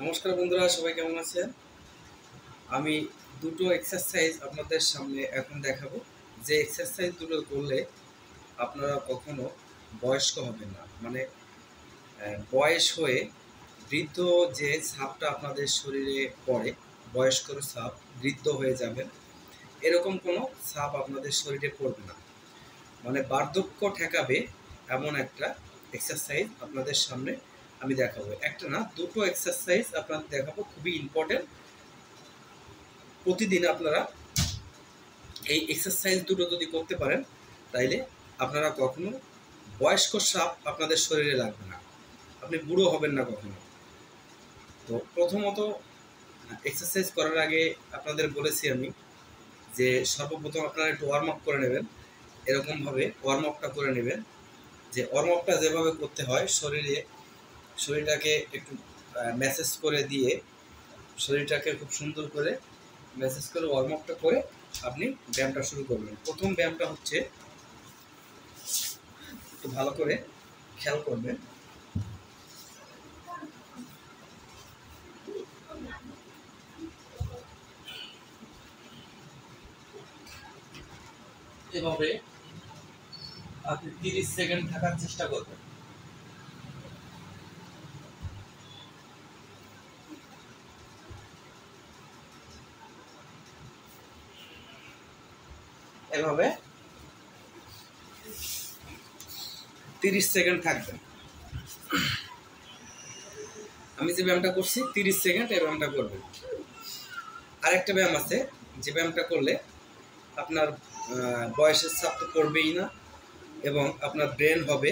নমস্কার বন্ধুরা, সবাই কেমন আছেন? আমি দুটো এক্সারসাইজ আপনাদের সামনে এখন দেখাবো। যে এক্সারসাইজ দুটো করলে আপনারা কখনো বয়স্ক হবেন না, মানে বয়স হয়ে বৃদ্ধ যে ছাপটা আপনাদের শরীরে পড়ে, বয়স্কর ছাপ, বৃদ্ধ হয়ে যাবেন এরকম কোনো ছাপ আপনাদের শরীরে পড়বে না। মানে বার্ধক্য ঠেকাবে এমন একটা এক্সারসাইজ আপনাদের সামনে আমি দেখাবো। একটা না, দুটো এক্সারসাইজ আপনাদের দেখাবো, খুবই ইম্পর্টেন্ট। প্রতিদিন আপনারা এই এক্সারসাইজ দুটো যদি করতে পারেন তাইলে আপনারা কখনো বয়স্ক সাপ আপনাদের শরীরে লাগবে না, আপনি বুড়ো হবেন না কখনো। তো প্রথমত এক্সারসাইজ করার আগে আপনাদের বলেছি আমি যে সর্বপ্রথম আপনারা একটু ওয়ার্ম আপ করে নেবেন। এরকমভাবে ওয়ার্ম আপটা করে নেবেন, যে ওয়ার্ম আপটা যেভাবে করতে হয়, শরীরটাকে একটু ম্যাসেজ করে দিয়ে, শরীরটাকে খুব সুন্দর করে ম্যাসেজ করে ওয়ার্ম আপটা করে আপনি ব্যায়ামটা শুরু করবেন। প্রথম ব্যায়ামটা হচ্ছে, একটু ভালো করে খেয়াল করবেন, এভাবে আপনি 30 সেকেন্ড থাকার চেষ্টা করবেন। এভাবে 30 সেকেন্ড থাকবেন। আমি যে ব্যায়ামটা করছি 30 সেকেন্ড এই ব্যায়ামটা করবেন। আরেকটা ব্যায়াম আছে, যে ব্যায়ামটা করলে আপনার বয়সের চাপ তো পড়বেই না, এবং আপনার ব্রেন হবে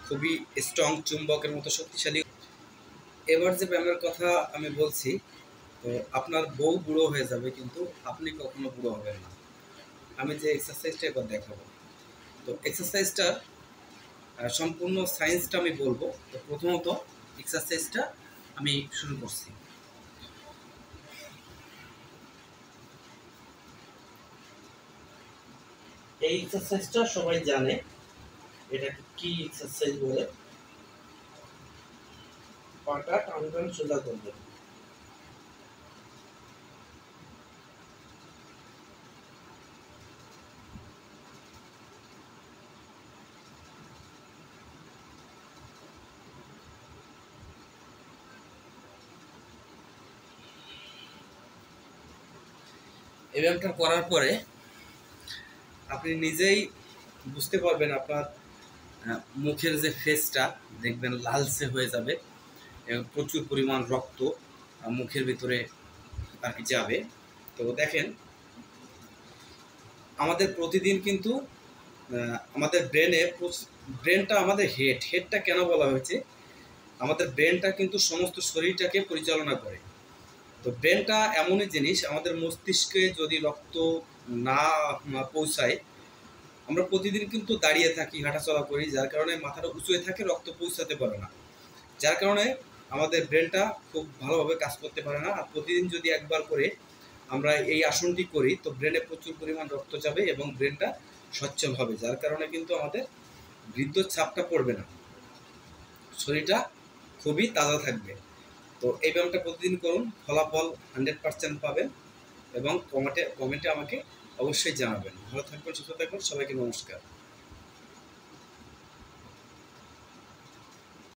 খুবই স্ট্রং, চুম্বকের মতো শক্তিশালী। এবার যে ব্যায়ামের কথা আমি বলছি, তো আপনার বউ বুড়ো হয়ে যাবে কিন্তু আপনি কখনো বুড়ো হবেন না। আমি যে এক্সারসাইজটা এবার দেখাবো, তো এক্সারসাইজটা সম্পূর্ণ সায়েন্সটা আমি বলবো। তো প্রথমত এক্সারসাইজটা আমি শুরু করছি। এই এক্সারসাইজটা সবাই জানে, এটা কি এক্সারসাইজ বলে। পাটা টান সোজা করবেন, এই ব্যায়ামটা করার পরে আপনি নিজেই বুঝতে পারবেন আপনার মুখের যে ফেসটা দেখবেন লালচে হয়ে যাবে, এবং প্রচুর পরিমাণ রক্ত মুখের ভিতরে আর কি যাবে। তো দেখেন, আমাদের প্রতিদিন কিন্তু আমাদের ব্রেনটা আমাদের হেডটা কেন বলা হয়েছে, আমাদের ব্রেনটা কিন্তু সমস্ত শরীরটাকে পরিচালনা করে। তো ব্রেনটা এমনই জিনিস, আমাদের মস্তিষ্কে যদি রক্ত না পৌঁছায়, আমরা প্রতিদিন কিন্তু দাঁড়িয়ে থাকি, হাঁটাচলা করি, যার কারণে মাথাটা উঁচুয়ে থাকে, রক্ত পৌঁছাতে পারে না, যার কারণে আমাদের ব্রেনটা খুব ভালোভাবে কাজ করতে পারে না। আর প্রতিদিন যদি একবার করে আমরা এই আসনটি করি, তো ব্রেনে প্রচুর পরিমাণ রক্ত যাবে এবং ব্রেনটা সচ্ছল হবে, যার কারণে কিন্তু আমাদের বৃদ্ধ ছাপটা পড়বে না, শরীরটা খুবই তাজা থাকবে। তো এই ব্যায়ামটা প্রতিদিন করুন, ফলাফল 100% পাবেন, এবং কমেন্টে আমাকে অবশ্যই জানাবেন। ভালো থাকবেন, সুস্থ থাকবেন, সবাইকে নমস্কার।